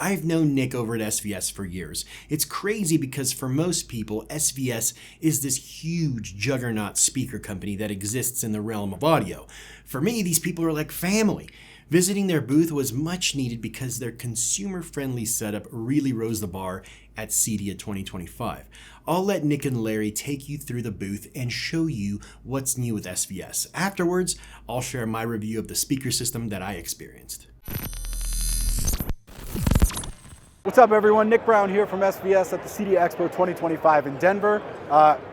I've known Nick over at SVS for years. It's crazy because for most people, SVS is this huge juggernaut speaker company that exists in the realm of audio. For me, these people are like family. Visiting their booth was much needed because their consumer-friendly setup really rose the bar at CEDIA 2025. I'll let Nick and Larry take you through the booth and show you what's new with SVS. Afterwards, I'll share my review of the speaker system that I experienced. What's up everyone, Nick Brown here from SVS at the CEDIA Expo 2025 in Denver.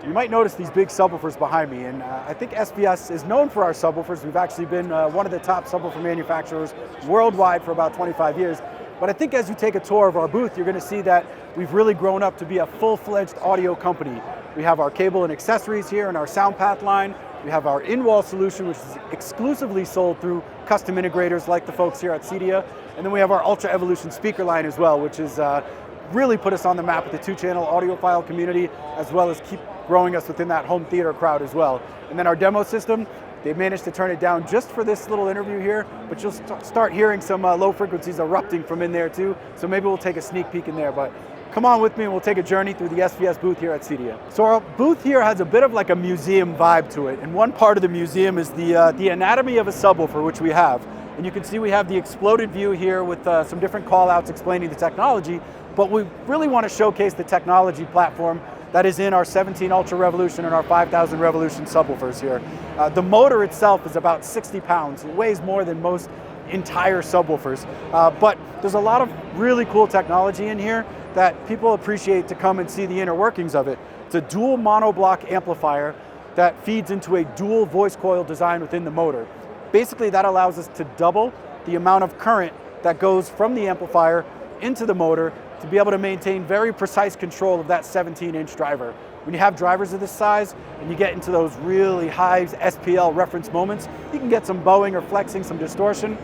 You might notice these big subwoofers behind me, and I think SVS is known for our subwoofers. We've actually been one of the top subwoofer manufacturers worldwide for about 25 years. But I think as you take a tour of our booth, you're going to see that we've really grown up to be a full-fledged audio company. We have our cable and accessories here in our SoundPath line. We have our in-wall solution, which is exclusively sold through custom integrators like the folks here at CEDIA. And then we have our Ultra Evolution speaker line as well, which is really put us on the map with the two-channel audiophile community, as well as keep growing us within that home theater crowd as well. And then our demo system, they've managed to turn it down just for this little interview here, but you'll start hearing some low frequencies erupting from in there too, so maybe we'll take a sneak peek in there. But come on with me and we'll take a journey through the SVS booth here at CEDIA. So our booth here has a bit of like a museum vibe to it, and one part of the museum is the anatomy of a subwoofer, which we have. And you can see we have the exploded view here with some different call-outs explaining the technology, but we really want to showcase the technology platform that is in our 17 Ultra Revolution and our 5000 Revolution subwoofers here. The motor itself is about 60 pounds. It weighs more than most entire subwoofers, but there's a lot of really cool technology in here that people appreciate to come and see the inner workings of it. It's a dual monoblock amplifier that feeds into a dual voice coil design within the motor. Basically, that allows us to double the amount of current that goes from the amplifier into the motor to be able to maintain very precise control of that 17-inch driver. When you have drivers of this size and you get into those really high SPL reference moments, you can get some bowing or flexing, some distortion.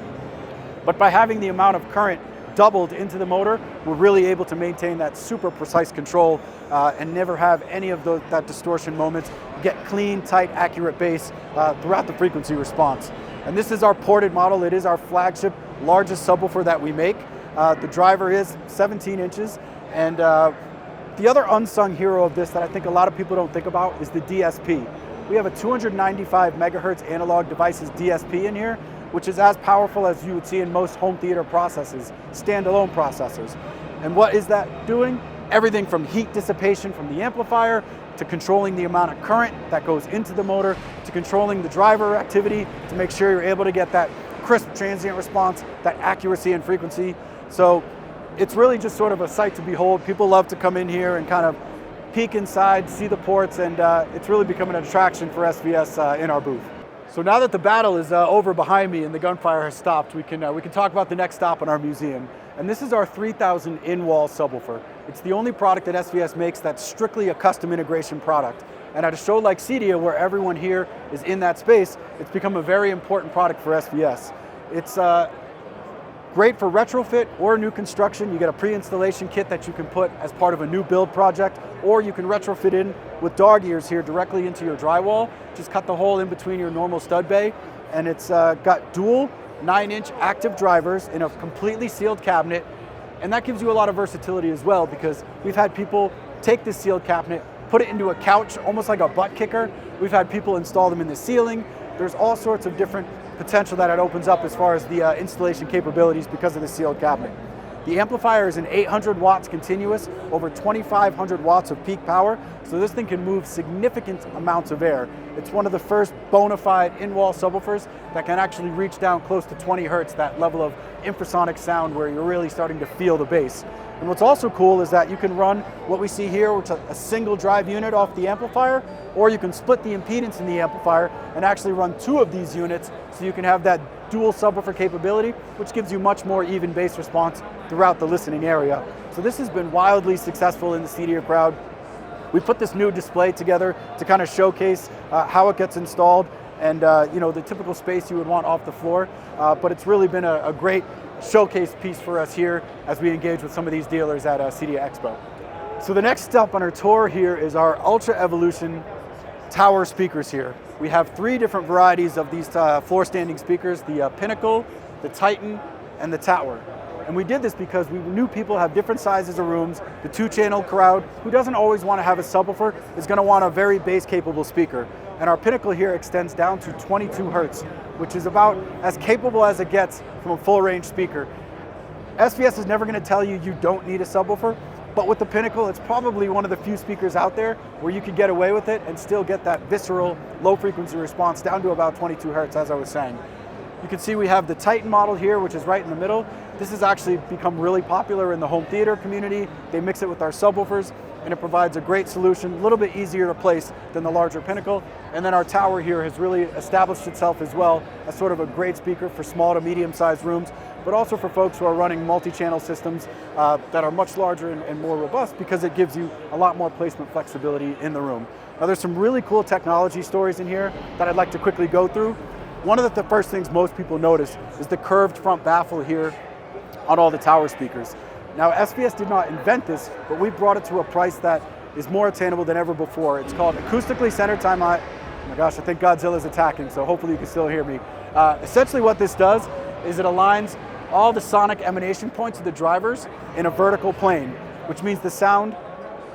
But by having the amount of current doubled into the motor, we're really able to maintain that super precise control and never have any of that distortion moments. Get clean, tight, accurate bass throughout the frequency response. And this is our ported model. It is our flagship, largest subwoofer that we make. The driver is 17 inches. And the other unsung hero of this that I think a lot of people don't think about is the DSP. We have a 295 megahertz analog devices DSP in here, which is as powerful as you would see in most home theater processors, standalone processors. And what is that doing? Everything from heat dissipation from the amplifier, to controlling the amount of current that goes into the motor, to controlling the driver activity, to make sure you're able to get that crisp transient response, that accuracy and frequency. So it's really just sort of a sight to behold. People love to come in here and kind of peek inside, see the ports, and it's really becoming an attraction for SVS in our booth. So now that the battle is over behind me and the gunfire has stopped, we can talk about the next stop in our museum. And this is our 3000 in-wall subwoofer. It's the only product that SVS makes that's strictly a custom integration product. And at a show like CEDIA, where everyone here is in that space, it's become a very important product for SVS. It's great for retrofit or new construction. You get a pre-installation kit that you can put as part of a new build project, or you can retrofit in with dog ears here directly into your drywall. Just cut the hole in between your normal stud bay, and it's got dual 9-inch active drivers in a completely sealed cabinet, and that gives you a lot of versatility as well, because we've had people take this sealed cabinet, put it into a couch, almost like a butt kicker. We've had people install them in the ceiling. There's all sorts of different potential that it opens up as far as the installation capabilities because of the sealed cabinet. The amplifier is an 800 watts continuous, over 2,500 watts of peak power, so this thing can move significant amounts of air. It's one of the first bona fide in-wall subwoofers that can actually reach down close to 20 hertz, that level of infrasonic sound where you're really starting to feel the bass. And what's also cool is that you can run what we see here, which is a single drive unit off the amplifier, or you can split the impedance in the amplifier and actually run 2 of these units, so you can have that dual subwoofer capability, which gives you much more even bass response throughout the listening area. So this has been wildly successful in the CEDIA crowd. We put this new display together to kind of showcase how it gets installed and the typical space you would want off the floor, but it's really been a great showcase piece for us here as we engage with some of these dealers at CEDIA Expo. So the next step on our tour here is our Ultra Evolution tower speakers here. We have 3 different varieties of these floor standing speakers, the Pinnacle, the Titan, and the Tower. And we did this because we knew people have different sizes of rooms. The 2-channel crowd, who doesn't always want to have a subwoofer, is going to want a very bass-capable speaker. And our Pinnacle here extends down to 22 hertz, which is about as capable as it gets from a full-range speaker. SVS is never going to tell you you don't need a subwoofer, but with the Pinnacle, it's probably one of the few speakers out there where you could get away with it and still get that visceral, low-frequency response down to about 22 hertz, as I was saying. You can see we have the Titan model here, which is right in the middle. This has actually become really popular in the home theater community. They mix it with our subwoofers, and it provides a great solution, a little bit easier to place than the larger Pinnacle. And then our tower here has really established itself as well as sort of a great speaker for small to medium-sized rooms, but also for folks who are running multi-channel systems that are much larger and more robust, because it gives you a lot more placement flexibility in the room. Now, there's some really cool technology stories in here that I'd like to quickly go through. One of the first things most people notice is the curved front baffle here on all the tower speakers. Now, SVS did not invent this, but we brought it to a price that is more attainable than ever before. It's called Acoustically Center Time Out. Oh my gosh, I think Godzilla's attacking, so hopefully you can still hear me. Essentially what this does is it aligns all the sonic emanation points of the drivers in a vertical plane, which means the sound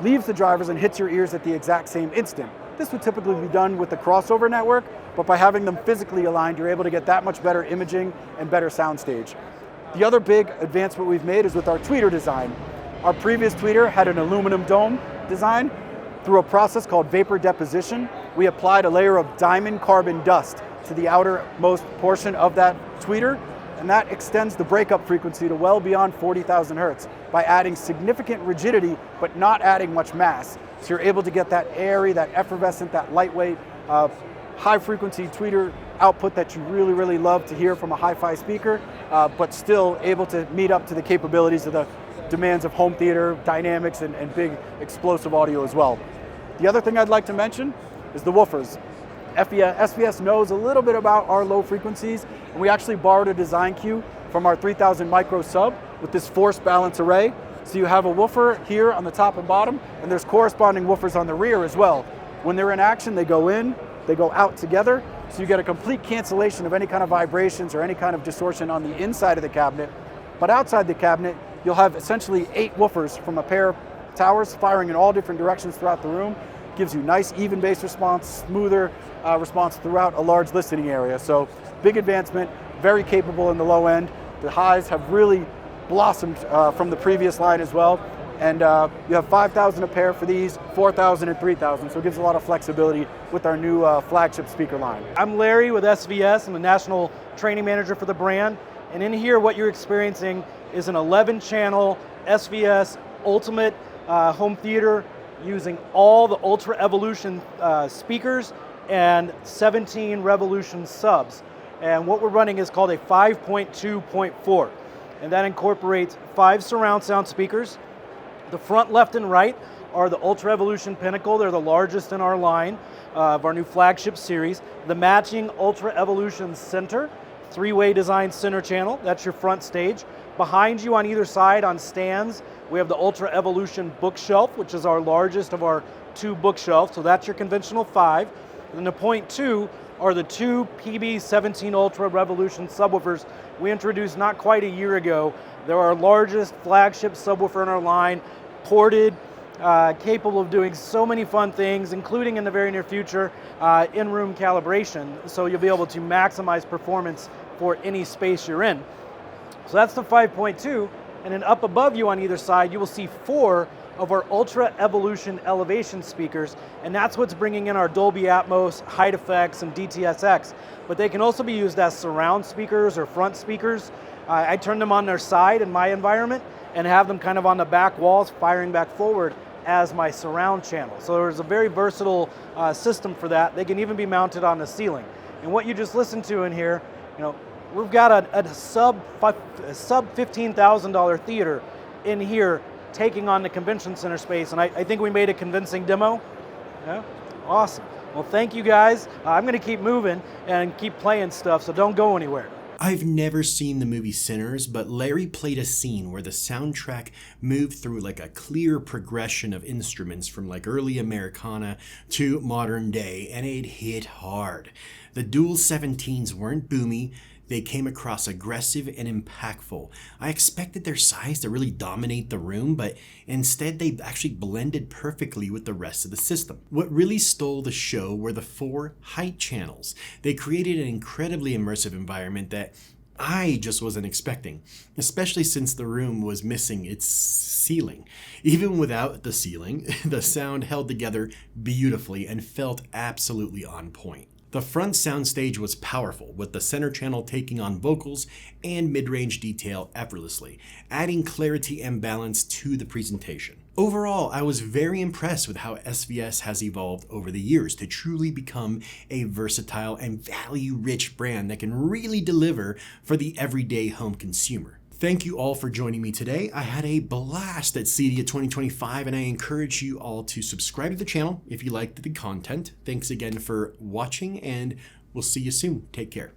leaves the drivers and hits your ears at the exact same instant. This would typically be done with the crossover network, but by having them physically aligned, you're able to get that much better imaging and better soundstage. The other big advancement we've made is with our tweeter design. Our previous tweeter had an aluminum dome design. Through a process called vapor deposition, we applied a layer of diamond carbon dust to the outermost portion of that tweeter, and that extends the breakup frequency to well beyond 40,000 hertz by adding significant rigidity, but not adding much mass. So you're able to get that airy, that effervescent, that lightweight, high frequency tweeter output that you really, really love to hear from a hi-fi speaker, but still able to meet up to the capabilities of the demands of home theater, dynamics, and big explosive audio as well. The other thing I'd like to mention is the woofers. SVS knows a little bit about our low frequencies, and we actually borrowed a design cue from our 3000 micro sub with this force balance array. So you have a woofer here on the top and bottom, and there's corresponding woofers on the rear as well. When they're in action, they go in, they go out together, so you get a complete cancellation of any kind of vibrations or any kind of distortion on the inside of the cabinet. But outside the cabinet, you'll have essentially 8 woofers from a pair of towers firing in all different directions throughout the room. Gives you nice even bass response, smoother response throughout a large listening area. So big advancement, very capable in the low end. The highs have really blossomed from the previous line as well. And you have 5,000 a pair for these, 4,000 and 3,000. So it gives a lot of flexibility with our new flagship speaker line. I'm Larry with SVS. I'm the National Training Manager for the brand. And in here, what you're experiencing is an 11-channel SVS Ultimate home theater using all the Ultra Evolution speakers and 17 Revolution subs. And what we're running is called a 5.2.4. And that incorporates 5 surround sound speakers. The front, left, and right are the Ultra Evolution Pinnacle. They're the largest in our line of our new flagship series. The matching Ultra Evolution Center, 3-way design center channel. That's your front stage. Behind you on either side on stands, we have the Ultra Evolution bookshelf, which is our largest of our 2 bookshelves. So that's your conventional 5. And then the point 2 are the 2 PB17 Ultra Revolution subwoofers we introduced not quite a year ago. They're our largest flagship subwoofer in our line, ported, capable of doing so many fun things, including in the very near future, in-room calibration. So you'll be able to maximize performance for any space you're in. So that's the 5.2, and then up above you on either side, you will see 4 of our Ultra Evolution elevation speakers, and that's what's bringing in our Dolby Atmos, Height Effects, and DTS:X. But they can also be used as surround speakers or front speakers. I turn them on their side in my environment and have them kind of on the back walls firing back forward as my surround channel. So there's a very versatile system for that. They can even be mounted on the ceiling. And what you just listened to in here, we've got a sub $15,000 theater in here taking on the convention center space, and I think we made a convincing demo. Yeah? Awesome. Well, thank you guys. I'm going to keep moving and keep playing stuff, so don't go anywhere. I've never seen the movie Sinners, but Larry played a scene where the soundtrack moved through like a clear progression of instruments from like early Americana to modern day, and it hit hard. The dual 17s weren't boomy, They came across aggressive and impactful. I expected their size to really dominate the room, but instead they actually blended perfectly with the rest of the system. What really stole the show were the 4 height channels. They created an incredibly immersive environment that I just wasn't expecting, especially since the room was missing its ceiling. Even without the ceiling, the sound held together beautifully and felt absolutely on point. The front soundstage was powerful, with the center channel taking on vocals and mid-range detail effortlessly, adding clarity and balance to the presentation. Overall, I was very impressed with how SVS has evolved over the years to truly become a versatile and value-rich brand that can really deliver for the everyday home consumer. Thank you all for joining me today. I had a blast at CEDIA 2025, and I encourage you all to subscribe to the channel if you liked the content. Thanks again for watching, and we'll see you soon. Take care.